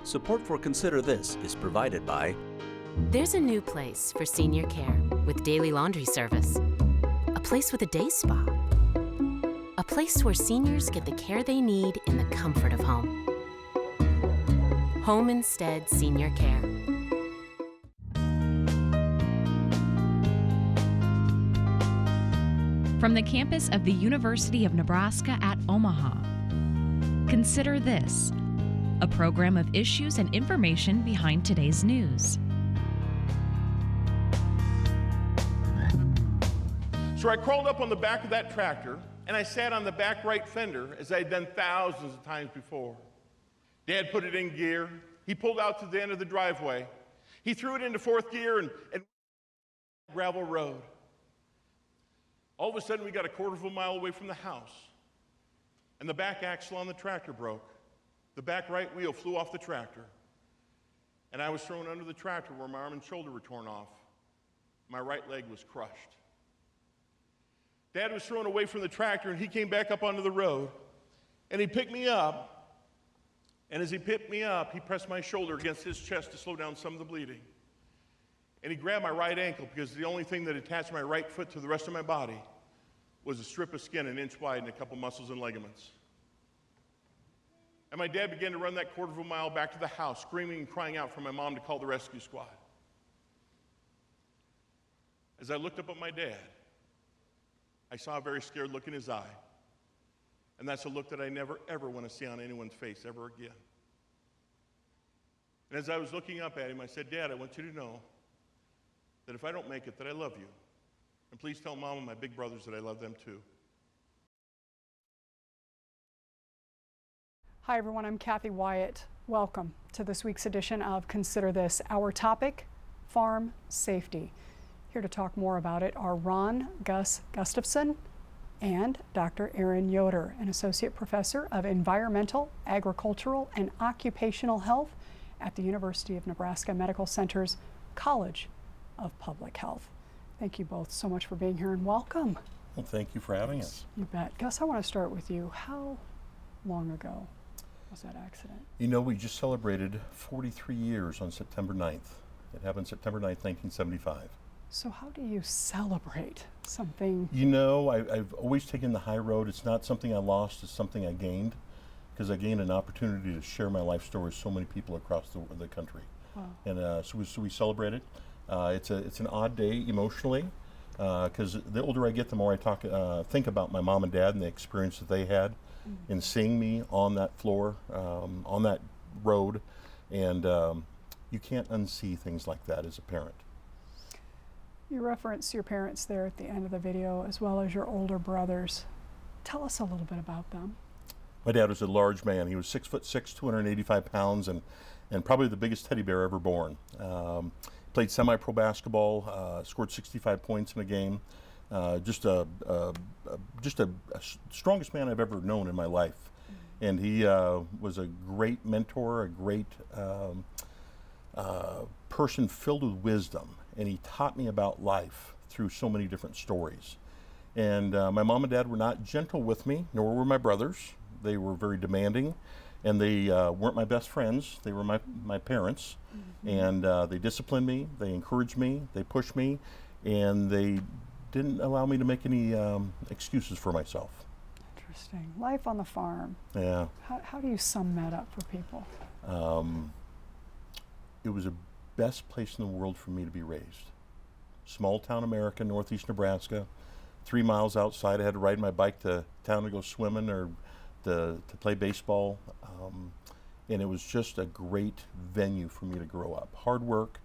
Support for Consider This is provided by There's a new place for senior care with daily laundry service. A place with a day spa. A place where seniors get the care they need in the comfort of home. Home Instead Senior Care. From the campus of the University of Nebraska at Omaha. Consider This, a program of issues and information behind today's news. So I crawled up on the back of that tractor, and I sat on the back right fender, as I had done thousands of times before. Dad put it in gear. He pulled out to the end of the driveway. He threw it into fourth gear and gravel road. All of a sudden, we got a quarter of a mile away from the house, and the back axle on the tractor broke. The back right wheel flew off the tractor, and I was thrown under the tractor where my arm and shoulder were torn off. My right leg was crushed. Dad was thrown away from the tractor, and he came back up onto the road, and he picked me up, and as he picked me up, he pressed my shoulder against his chest to slow down some of the bleeding. And he grabbed my right ankle because the only thing that attached my right foot to the rest of my body was a strip of skin an inch wide and a couple muscles and ligaments. And my dad began to run that quarter of a mile back to the house, screaming and crying out for my mom to call the rescue squad. As I looked up at my dad, I saw a very scared look in his eye. And that's a look that I never, ever want to see on anyone's face ever again. And as I was looking up at him, I said, Dad, I want you to know that if I don't make it, that I love you. And please tell Mom and my big brothers that I love them too. Hi everyone, I'm Kathy Wyatt. Welcome to this week's edition of Consider This. Our topic, farm safety. Here to talk more about it are Gus Gustafson and Dr. Aaron Yoder, an associate professor of environmental, agricultural, and occupational health at the University of Nebraska Medical Center's College of Public Health. Thank you both so much for being here and welcome. Well, thank you for having us. You bet. Gus, I want to start with you. How long ago was that accident? You know, we just celebrated 43 years on September 9th. It happened September 9th, 1975. So how do you celebrate something? You know, I've always taken the high road. It's not something I lost, it's something I gained, because I gained an opportunity to share my life story with so many people across the country. Wow. And so we celebrate it. It's an odd day emotionally, because the older I get, the more I think about my mom and dad and the experience that they had in seeing me on that floor, on that road, and you can't unsee things like that as a parent. You referenced your parents there at the end of the video, as well as your older brothers. Tell us a little bit about them. My dad was a large man. He was 6'6", 285 pounds, and probably the biggest teddy bear ever born. Played semi-pro basketball, scored 65 points in a game. Just a strongest man I've ever known in my life. And he was a great mentor, a great person filled with wisdom. And he taught me about life through so many different stories. And my mom and dad were not gentle with me, nor were my brothers. They were very demanding, and they weren't my best friends. They were my parents. And they disciplined me, they encouraged me, they pushed me, and they didn't allow me to make any excuses for myself. Interesting. Life on the farm. Yeah. How do you sum that up for people? It was the best place in the world for me to be raised. Small town America, northeast Nebraska, 3 miles outside. I had to ride my bike to town to go swimming or to play baseball. And it was just a great venue for me to grow up. Hard work,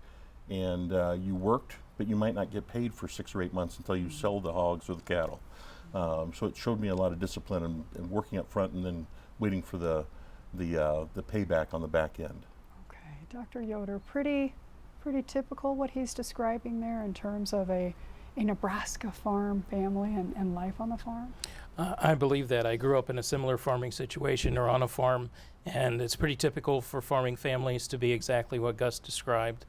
and you worked, but you might not get paid for 6 or 8 months until you sell the hogs or the cattle. So it showed me a lot of discipline and working up front and then waiting for the payback on the back end. Okay, Dr. Yoder, pretty typical what he's describing there in terms of a Nebraska farm family and life on the farm? I believe that. I grew up in a similar farming situation or on a farm, and it's pretty typical for farming families to be exactly what Gus described.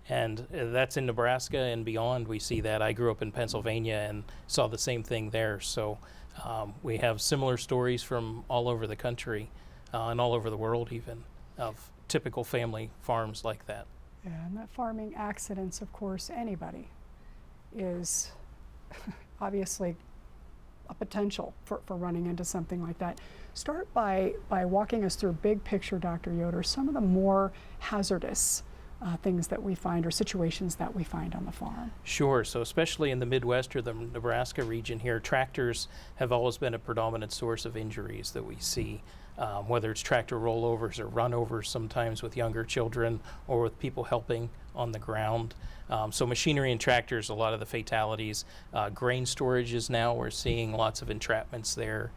And that's in Nebraska and beyond. We see that. I grew up in Pennsylvania and saw the same thing there. So we have similar stories from all over the country and all over the world even of typical family farms like that. Yeah, and that farming accidents, of course, anybody is obviously a potential for running into something like that. Start by walking us through big picture, Dr. Yoder, some of the more hazardous things that we find or situations that we find on the farm. Sure. So especially in the Midwest or the Nebraska region here, tractors have always been a predominant source of injuries that we see, whether it's tractor rollovers or runovers, sometimes with younger children or with people helping on the ground. So machinery and tractors, a lot of the fatalities. Grain storages now, we're seeing lots of entrapments there.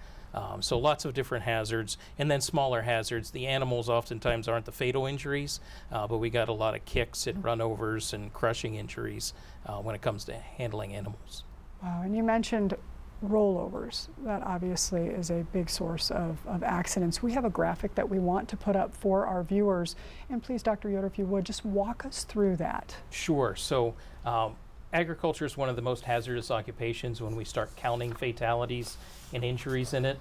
So lots of different hazards, and then smaller hazards. The animals oftentimes aren't the fatal injuries, but we got a lot of kicks and runovers and crushing injuries when it comes to handling animals. Wow, and you mentioned rollovers. That obviously is a big source of accidents. We have a graphic that we want to put up for our viewers, and please, Dr. Yoder, if you would, just walk us through that. Sure. So agriculture is one of the most hazardous occupations when we start counting fatalities and injuries in it.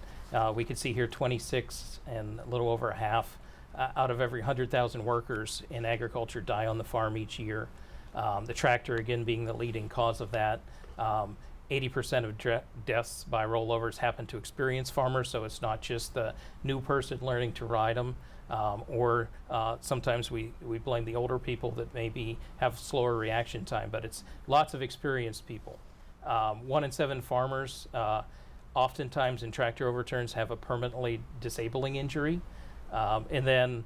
We can see here 26 and a little over a half out of every 100,000 workers in agriculture die on the farm each year. The tractor, again, being the leading cause of that. 80% of deaths by rollovers happen to experienced farmers, so it's not just the new person learning to ride them. Or sometimes we blame the older people that maybe have slower reaction time, but it's lots of experienced people. 1 in 7 farmers oftentimes in tractor overturns have a permanently disabling injury. And then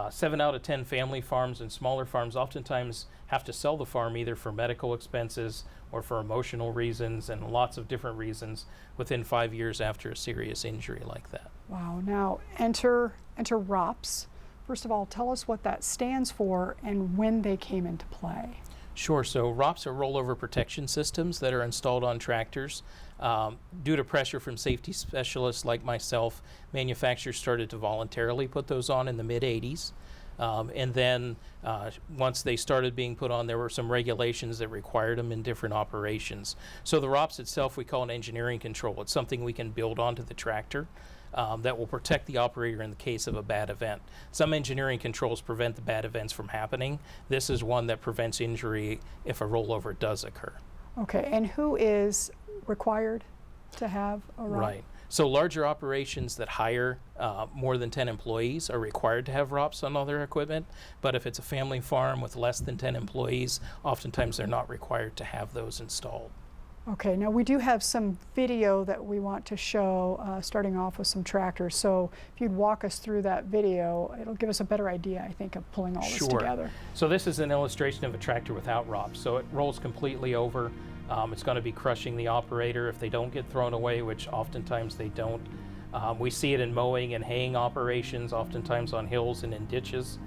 7 out of 10 family farms and smaller farms oftentimes have to sell the farm either for medical expenses or for emotional reasons and lots of different reasons within 5 years after a serious injury like that. Wow. Now enter ROPS. First of all, tell us what that stands for and when they came into play. Sure. So ROPS are rollover protection systems that are installed on tractors. Due to pressure from safety specialists like myself, manufacturers started to voluntarily put those on in the mid-'80s. And then once they started being put on, there were some regulations that required them in different operations. So the ROPS itself we call an engineering control. It's something we can build onto the tractor that will protect the operator in the case of a bad event. Some engineering controls prevent the bad events from happening. This is one that prevents injury if a rollover does occur. Okay, and who is required to have a ROP? Right. So larger operations that hire more than 10 employees are required to have ROPS on all their equipment, but if it's a family farm with less than 10 employees, oftentimes they're not required to have those installed. Okay, now we do have some video that we want to show, starting off with some tractors. So if you'd walk us through that video, it'll give us a better idea, I think, of pulling all this together. So this is an illustration of a tractor without ROPS. So it rolls completely over. It's going to be crushing the operator if they don't get thrown away, which oftentimes they don't. We see it in mowing and haying operations, oftentimes on hills and in ditches.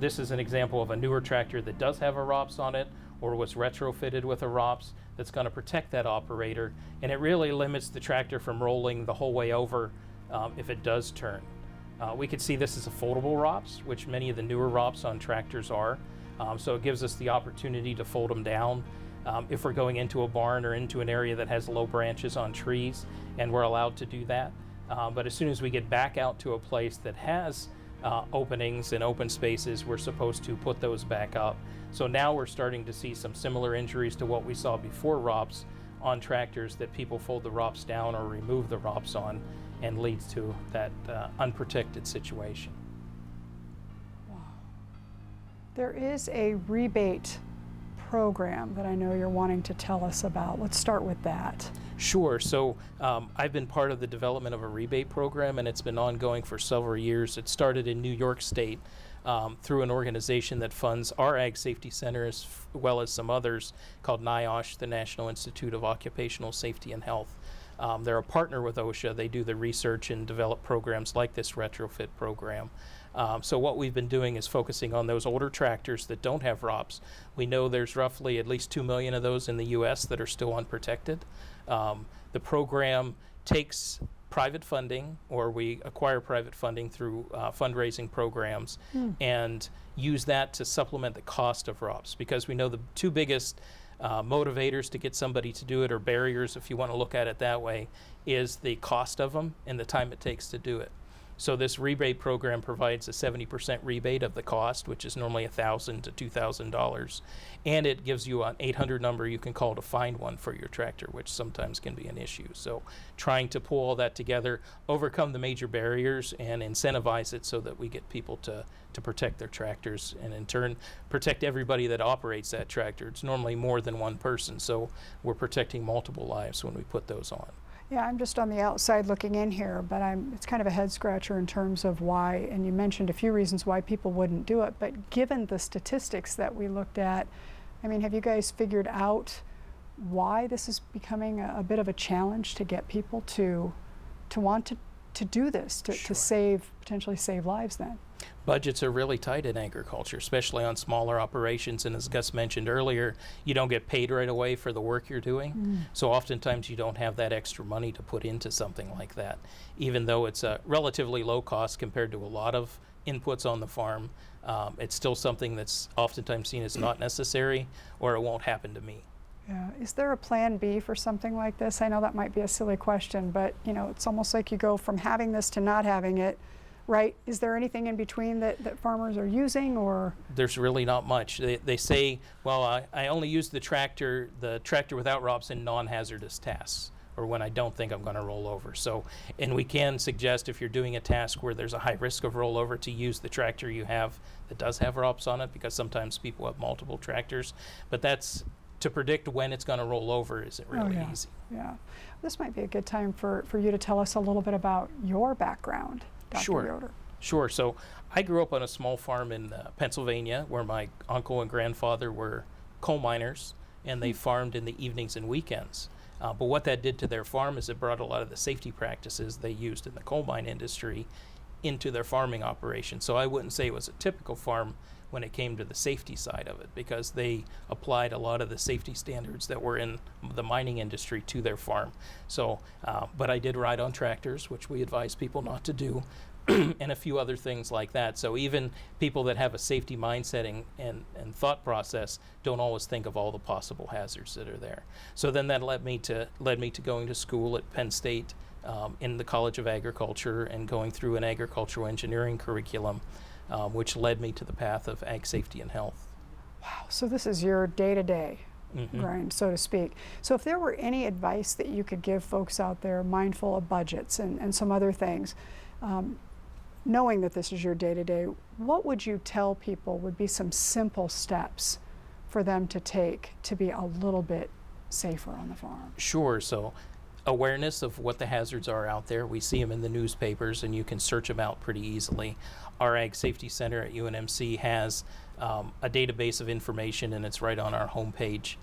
This is an example of a newer tractor that does have a ROPS on it or was retrofitted with a ROPS that's going to protect that operator, and it really limits the tractor from rolling the whole way over if it does turn. We could see this as a foldable ROPS, which many of the newer ROPS on tractors are. So it gives us the opportunity to fold them down if we're going into a barn or into an area that has low branches on trees, and we're allowed to do that. But as soon as we get back out to a place that has openings and open spaces, we're supposed to put those back up. So now we're starting to see some similar injuries to what we saw before ROPS on tractors, that people fold the ROPS down or remove the ROPS on, and leads to that unprotected situation. Wow. There is a rebate program that I know you're wanting to tell us about. Let's start with that. Sure. So I've been part of the development of a rebate program, and it's been ongoing for several years. It started in New York State through an organization that funds our Ag Safety Center as well as some others called NIOSH, the National Institute of Occupational Safety and Health. They're a partner with OSHA. They do the research and develop programs like this retrofit program. So what we've been doing is focusing on those older tractors that don't have ROPS. We know there's roughly at least 2 million of those in the U.S. that are still unprotected. The program takes private funding, or we acquire private funding through fundraising programs, and use that to supplement the cost of ROPS, because we know the two biggest motivators to get somebody to do it, or barriers if you want to look at it that way, is the cost of them and the time it takes to do it. So this rebate program provides a 70% rebate of the cost, which is normally $1,000 to $2,000, and it gives you an 800 number you can call to find one for your tractor, which sometimes can be an issue. So trying to pull all that together, overcome the major barriers, and incentivize it so that we get people to protect their tractors, and in turn protect everybody that operates that tractor. It's normally more than one person, so we're protecting multiple lives when we put those on. Yeah, I'm just on the outside looking in here, but it's kind of a head scratcher in terms of why, and you mentioned a few reasons why people wouldn't do it, but given the statistics that we looked at, I mean, have you guys figured out why this is becoming a bit of a challenge to get people to want to do this, to potentially save lives then? Budgets are really tight in agriculture, especially on smaller operations, and as Gus mentioned earlier, you don't get paid right away for the work you're doing, so oftentimes you don't have that extra money to put into something like that. Even though it's a relatively low cost compared to a lot of inputs on the farm, it's still something that's oftentimes seen as not necessary, or it won't happen to me. Yeah. Is there a plan B for something like this? I know that might be a silly question, but you know, it's almost like you go from having this to not having it, right? Is there anything in between that farmers are using, or? There's really not much. They say, well, I only use the tractor without ROPS in non-hazardous tasks, or when I don't think I'm going to roll over. So, and we can suggest if you're doing a task where there's a high risk of rollover to use the tractor you have that does have ROPS on it, because sometimes people have multiple tractors, but that's to predict when it's going to roll over isn't really easy. Yeah. This might be a good time for you to tell us a little bit about your background, Dr. Yoder. Sure. So I grew up on a small farm in Pennsylvania where my uncle and grandfather were coal miners, and they farmed in the evenings and weekends. But what that did to their farm is it brought a lot of the safety practices they used in the coal mine industry into their farming operation. So I wouldn't say it was a typical farm when it came to the safety side of it, because they applied a lot of the safety standards that were in the mining industry to their farm. So, but I did ride on tractors, which we advise people not to do, and a few other things like that. So even people that have a safety mindset and thought process don't always think of all the possible hazards that are there. So then that led me to going to school at Penn State in the College of Agriculture, and going through an agricultural engineering curriculum, which led me to the path of ag safety and health. Wow, so this is your day-to-day grind, so to speak. So if there were any advice that you could give folks out there mindful of budgets and some other things, knowing that this is your day-to-day, what would you tell people would be some simple steps for them to take to be a little bit safer on the farm? Sure. So awareness of what the hazards are out there. We see them in the newspapers, and you can search them out pretty easily. Our Ag Safety Center at UNMC has a database of information, and it's right on our homepage,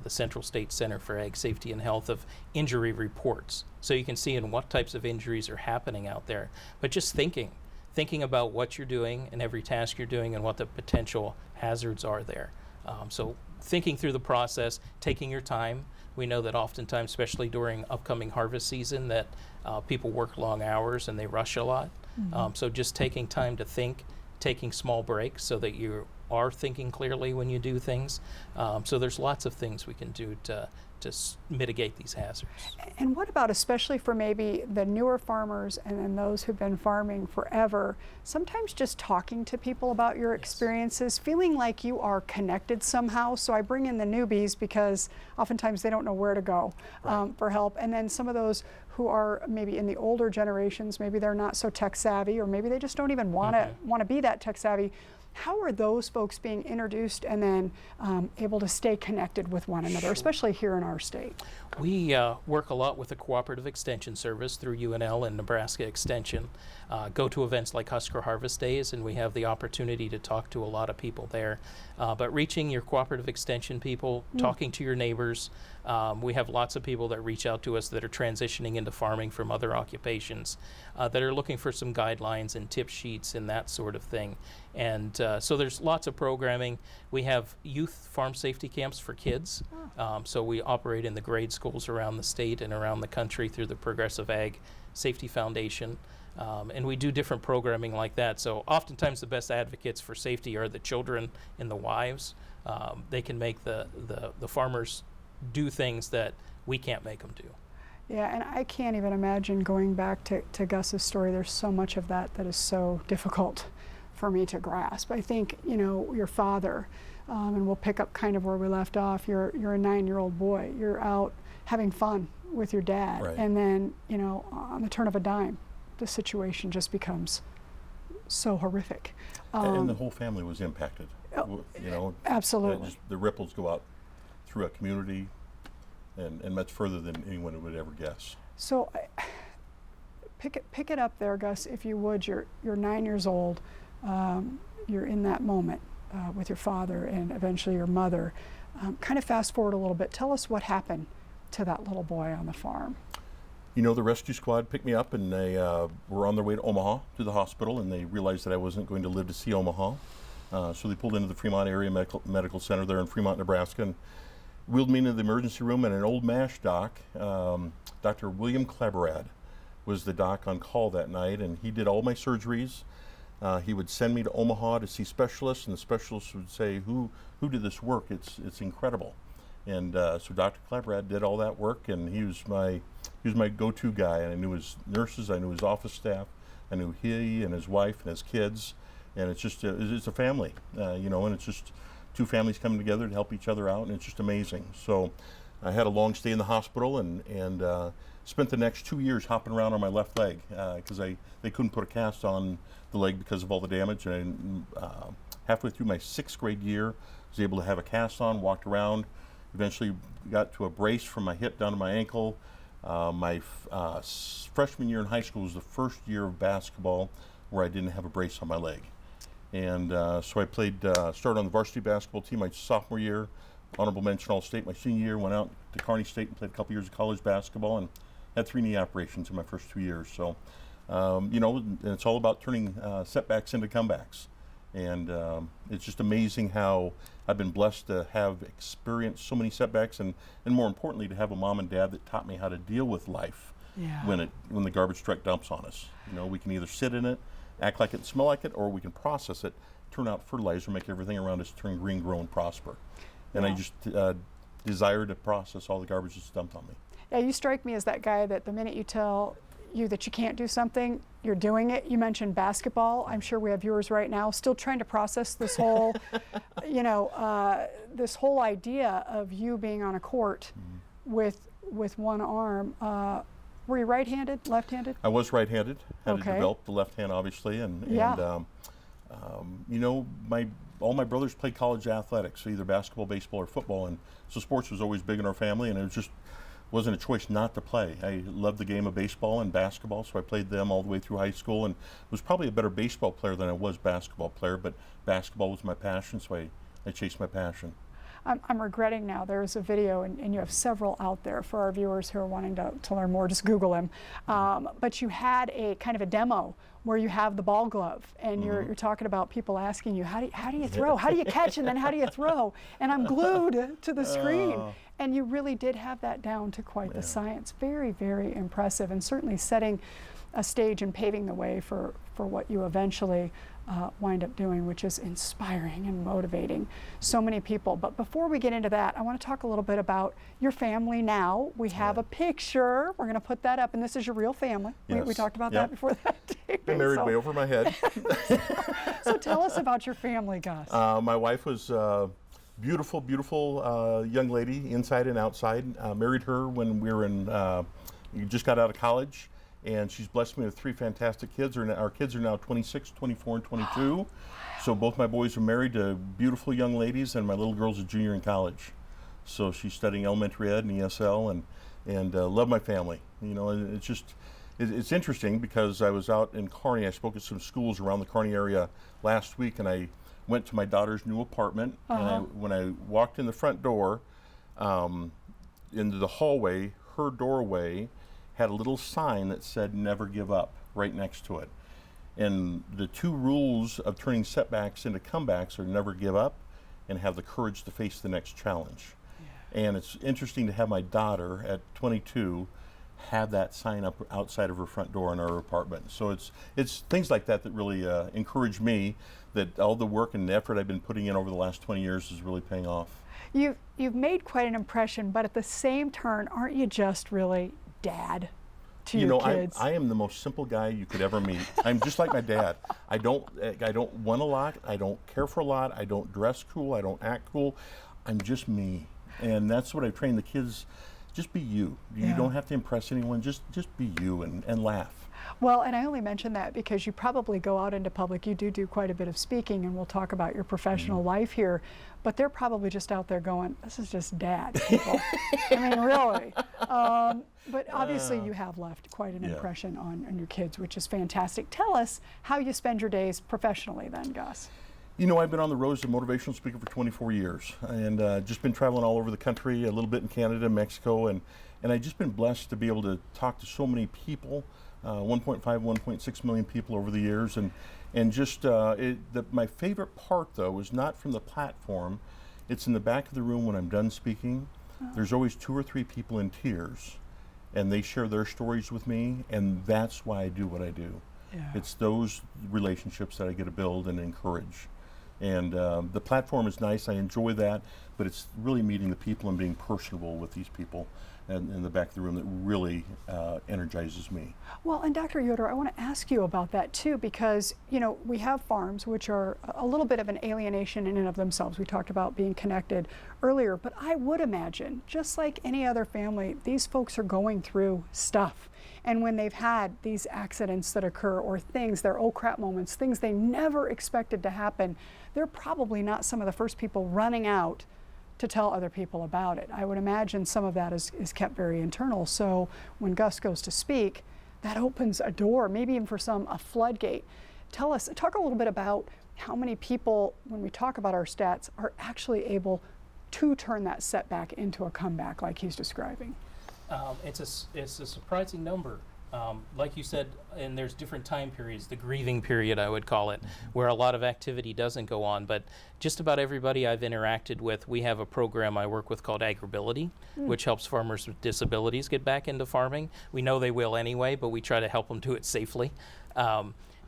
the Central State Center for Ag Safety and Health, of injury reports. So you can see in what types of injuries are happening out there. But just thinking about what you're doing and every task you're doing and what the potential hazards are there. So thinking through the process, taking your time. We know that oftentimes, especially during upcoming harvest season, that people work long hours and they rush a lot. So just taking time to think, taking small breaks so that you are thinking clearly when you do things. So there's lots of things we can do to mitigate these hazards. And what about, especially for maybe the newer farmers and then those who've been farming forever, sometimes just talking to people about your experiences, feeling like you are connected somehow. So I bring in the newbies because oftentimes they don't know where to go for help. And then some of those who are maybe in the older generations, maybe they're not so tech savvy, or maybe they just don't even want to be that tech savvy. How are those folks being introduced and then able to stay connected with one another, especially here in our state? We work a lot with the Cooperative Extension Service through UNL and Nebraska Extension. Go to events like Husker Harvest Days, and we have the opportunity to talk to a lot of people there. But reaching your Cooperative Extension people, talking to your neighbors. We have lots of people that reach out to us that are transitioning into farming from other occupations, that are looking for some guidelines and tip sheets and that sort of thing. And so there's lots of programming. We have youth farm safety camps for kids. So we operate in the grade schools around the state and around the country through the Progressive Ag Safety Foundation. And we do different programming like that. So oftentimes the best advocates for safety are the children and the wives. They can make the farmers do things that we can't make them do. Yeah, and I can't even imagine going back to Gus's story. There's so much of that that is so difficult for me to grasp. I think, you know, your father, and we'll pick up kind of where we left off, you're a 9-year-old boy. You're out having fun with your dad. Right. And then, you know, on the turn of a dime, the situation just becomes so horrific. And the whole family was impacted. You know, absolutely. The ripples go out through a community and much further than anyone would ever guess. So pick it up there, Gus, if you would. You're 9 years old. You're in that moment with your father and eventually your mother. Kind of fast forward a little bit. Tell us what happened to that little boy on the farm. You know, the rescue squad picked me up, and they were on their way to Omaha to the hospital, and they realized that I wasn't going to live to see Omaha. So they pulled into the Fremont Area Medical Center there in Fremont, Nebraska, and wheeled me into the emergency room. And an old MASH doc, Dr. William Kleberad, was the doc on call that night, and he did all my surgeries. He would send me to Omaha to see specialists, and the specialists would say, "Who did this work? It's incredible." And so Dr. Kleberad did all that work, and he was my go-to guy. And I knew his nurses, I knew his office staff, I knew he and his wife and his kids, and it's just it's a family, you know, and it's just two families coming together to help each other out, and it's just amazing. So I had a long stay in the hospital, and spent the next 2 years hopping around on my left leg because they couldn't put a cast on the leg because of all the damage. And halfway through my 6th grade year, I was able to have a cast on, walked around. Eventually got to a brace from my hip down to my ankle. My freshman year in high school was the first year of basketball where I didn't have a brace on my leg. And so I started on the varsity basketball team my sophomore year, honorable mention All-State my senior year, went out to Kearney State and played a couple years of college basketball, and had 3 knee operations in my first 2 years. So, you know, and it's all about turning setbacks into comebacks. And it's just amazing how I've been blessed to have experienced so many setbacks, and more importantly, to have a mom and dad that taught me how to deal with life when the garbage truck dumps on us. You know, we can either sit in it, act like it, smell like it, or we can process it, turn out fertilizer, make everything around us turn green, grow, and prosper. And I just desire to process all the garbage that's dumped on me. Yeah, you strike me as that guy that the minute you tell you that you can't do something, you're doing it. You mentioned basketball. I'm sure we have viewers right now still trying to process this whole, you know, this whole idea of you being on a court with one arm. Were you right-handed, left-handed? I was right-handed. Had to Okay. develop the left hand, obviously, and you know, all my brothers played college athletics, so either basketball, baseball, or football, and so sports was always big in our family, and it just wasn't a choice not to play. I loved the game of baseball and basketball, so I played them all the way through high school, and was probably a better baseball player than I was basketball player, but basketball was my passion, so I chased my passion. I'm regretting now, there's a video, and you have several out there for our viewers who are wanting to learn more, just Google him. But you had a kind of a demo where you have the ball glove, and you're talking about people asking you, how do you throw? How do you catch, and then how do you throw? And I'm glued to the screen. And you really did have that down to quite the science. Very, very impressive, and certainly setting a stage and paving the way for what you eventually wind up doing, which is inspiring and motivating so many people. But before we get into that, I want to talk a little bit about your family now. We have a picture. We're going to put that up, and this is your real family. Yes. We talked about that before that. Been married way over my head. So tell us about your family, Gus. My wife was beautiful, beautiful young lady, inside and outside. Married her when we were just got out of college. And she's blessed me with 3 fantastic kids. Our kids are now 26, 24, and 22. So both my boys are married to beautiful young ladies, and my little girl's a junior in college. So she's studying elementary ed and ESL, and love my family. You know, it's just, it's interesting because I was out in Kearney. I spoke at some schools around the Kearney area last week, and I went to my daughter's new apartment. And when I walked in the front door, into the hallway, her doorway had a little sign that said "Never give up" right next to it. And the 2 rules of turning setbacks into comebacks are never give up and have the courage to face the next challenge. And it's interesting to have my daughter at 22 have that sign up outside of her front door in our apartment. So it's things like that that really encourage me that all the work and effort I've been putting in over the last 20 years is really paying off. You've made quite an impression, but at the same turn, aren't you just really dad to You your know, kids? I am the most simple guy you could ever meet. I'm just like my dad. I don't want a lot. I don't care for a lot. I don't dress cool. I don't act cool. I'm just me. And that's what I train the kids. Just be you. You don't have to impress anyone. Just be you and laugh. Well, and I only mention that because you probably go out into public. You do quite a bit of speaking, and we'll talk about your professional life here. But they're probably just out there going, this is just dad, people. I mean, really. But obviously you have left quite an impression on your kids, which is fantastic. Tell us how you spend your days professionally then, Gus. You know, I've been on the road as a motivational speaker for 24 years and just been traveling all over the country, a little bit in Canada, Mexico, and I've just been blessed to be able to talk to so many people, 1.5, 1.6 million people over the years. And just my favorite part, though, is not from the platform. It's in the back of the room when I'm done speaking. There's always 2 or 3 people in tears, and they share their stories with me, and that's why I do what I do. Yeah. It's those relationships that I get to build and encourage. And the platform is nice, I enjoy that, but it's really meeting the people and being personable with these people in the back of the room that really energizes me. Well, and Dr. Yoder, I want to ask you about that too, because, you know, we have farms which are a little bit of an alienation in and of themselves. We talked about being connected earlier, but I would imagine, just like any other family, these folks are going through stuff. And when they've had these accidents that occur or things, their oh crap moments, things they never expected to happen, they're probably not some of the first people running out to tell other people about it. I would imagine some of that is kept very internal. So when Gus goes to speak, that opens a door, maybe even for some a floodgate. Talk a little bit about how many people, when we talk about our stats, are actually able to turn that setback into a comeback like he's describing. It's a surprising number. Like you said, and there's different time periods, the grieving period I would call it, where a lot of activity doesn't go on. But just about everybody I've interacted with, we have a program I work with called Agribility, which helps farmers with disabilities get back into farming. We know they will anyway, but we try to help them do it safely.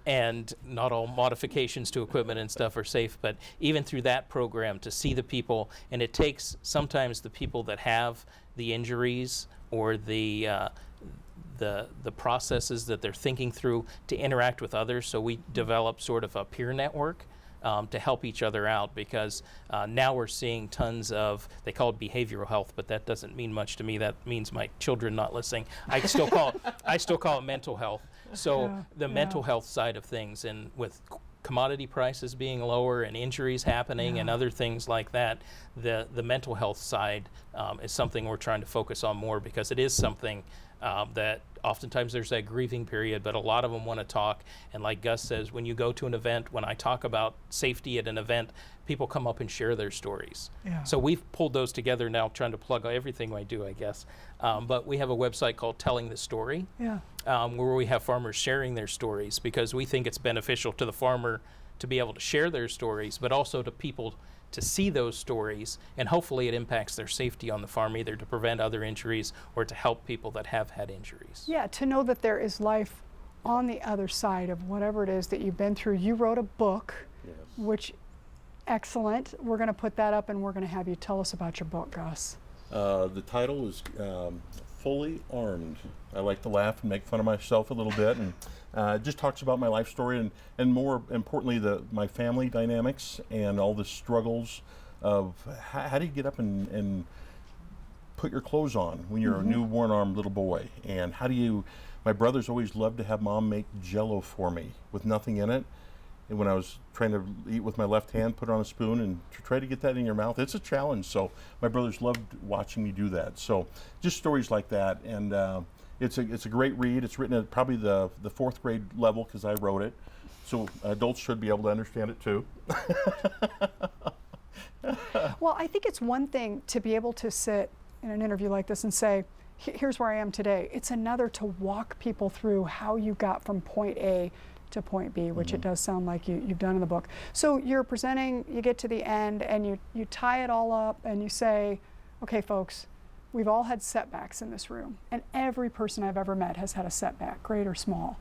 And not all modifications to equipment and stuff are safe, but even through that program to see the people, and it takes sometimes the people that have the injuries or the processes that they're thinking through to interact with others. So we develop sort of a peer network to help each other out, because now we're seeing tons of, they call it behavioral health, but that doesn't mean much to me. That means my children not listening. I still call it mental health. So the mental health side of things, and with commodity prices being lower and injuries happening and other things like that, the mental health side is something we're trying to focus on more, because it is something that oftentimes there's that grieving period, but a lot of them want to talk. And like Gus says, when you go to an event, when I talk about safety at an event, people come up and share their stories. Yeah. So we've pulled those together now, trying to plug everything I do, I guess. But we have a website called Telling the Story, where we have farmers sharing their stories, because we think it's beneficial to the farmer to be able to share their stories, but also to people to see those stories, and hopefully it impacts their safety on the farm, either to prevent other injuries or to help people that have had injuries. Yeah, to know that there is life on the other side of whatever it is that you've been through. You wrote a book, which, excellent. We're going to put that up, and we're going to have you tell us about your book, Gus. The title is Fully Armed. I like to laugh and make fun of myself a little bit, and it just talks about my life story, and more importantly, my family dynamics and all the struggles of how do you get up and put your clothes on when you're a newborn armed little boy, and how do you, my brothers always loved to have mom make Jell-O for me with nothing in it. And when I was trying to eat with my left hand, put it on a spoon and try to get that in your mouth, it's a challenge. So my brothers loved watching me do that. So just stories like that. And it's a great read. It's written at probably the 4th grade level, because I wrote it. So adults should be able to understand it too. Well, I think it's one thing to be able to sit in an interview like this and say, here's where I am today. It's another to walk people through how you got from point A to point B, which it does sound like you've done in the book. So you're presenting, you get to the end, and you tie it all up, and you say, okay, folks, we've all had setbacks in this room, and every person I've ever met has had a setback, great or small.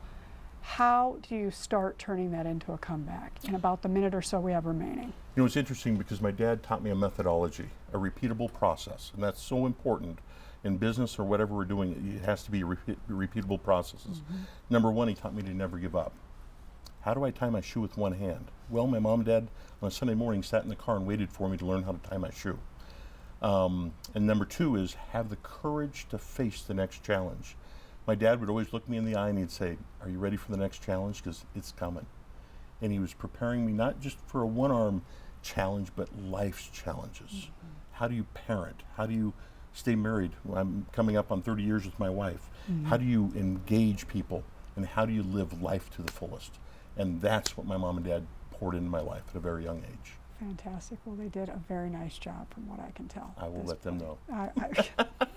How do you start turning that into a comeback in about the minute or so we have remaining? You know, it's interesting because my dad taught me a methodology, a repeatable process, and that's so important. in business or whatever we're doing, it has to be repeatable processes. Number one, he taught me to never give up. How do I tie my shoe with one hand? Well, my mom and dad on a Sunday morning sat in the car and waited for me to learn how to tie my shoe. And number two is have the courage to face the next challenge. My dad would always look me in the eye and he'd say, "Are you ready for the next challenge? Because it's coming." And he was preparing me not just for a one-arm challenge, but life's challenges. How do you parent? How do you stay married? I'm coming up on 30 years with my wife. How do you engage people? And how do you live life to the fullest? And that's what my mom and dad poured into my life at a very young age. Fantastic. Well, they did a very nice job from what I can tell. I will let them know.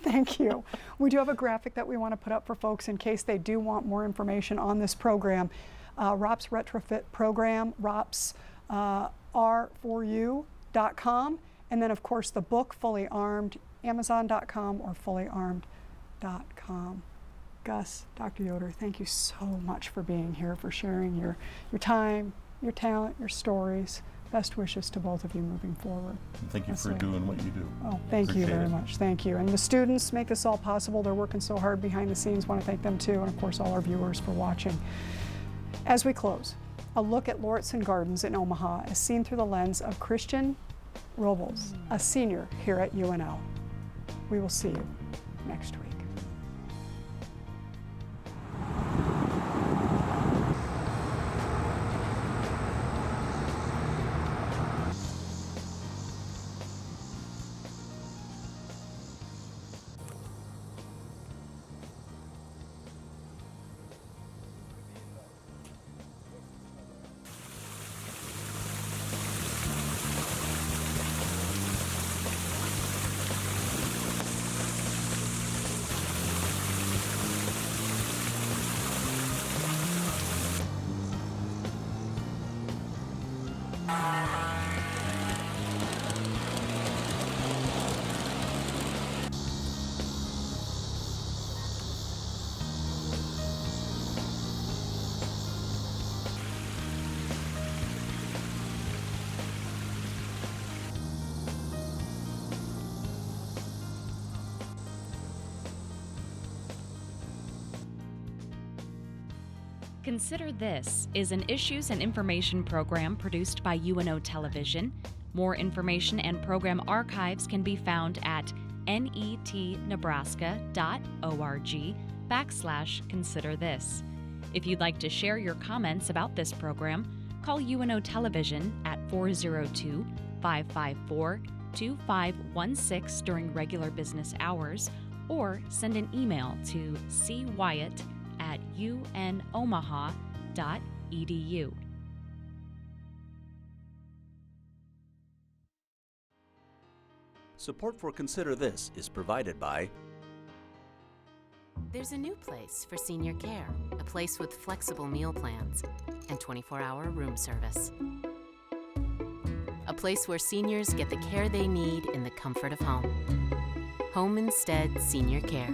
Thank you. We do have a graphic that we want to put up for folks in case they do want more information on this program. ROPS Retrofit Program, ROPS R4U.com. And then, of course, the book, Fully Armed, Amazon.com or fullyarmed.com. Gus, Dr. Yoder, thank you so much for being here, for sharing your time, your talent, your stories. Best wishes to both of you moving forward. And thank you for doing what you do. Oh, thank you Appreciate very it. much. Thank you. And the students make this all possible. They're working so hard behind the scenes. Want to thank them too. And of course, all our viewers for watching. As we close, a look at Lauritsen Gardens in Omaha as seen through the lens of Christian Robles, a senior here at UNO. We will see you next week. Consider This is an issues and information program produced by UNO Television. More information and program archives can be found at netnebraska.org/Consider This. If you'd like to share your comments about this program, call UNO Television at 402-554-2516 during regular business hours, or send an email to cwyatt@unomaha.edu. Support for Consider This is provided by There's a new place for senior care, a place with flexible meal plans and 24-hour room service. A place where seniors get the care they need in the comfort of home. Home Instead Senior Care.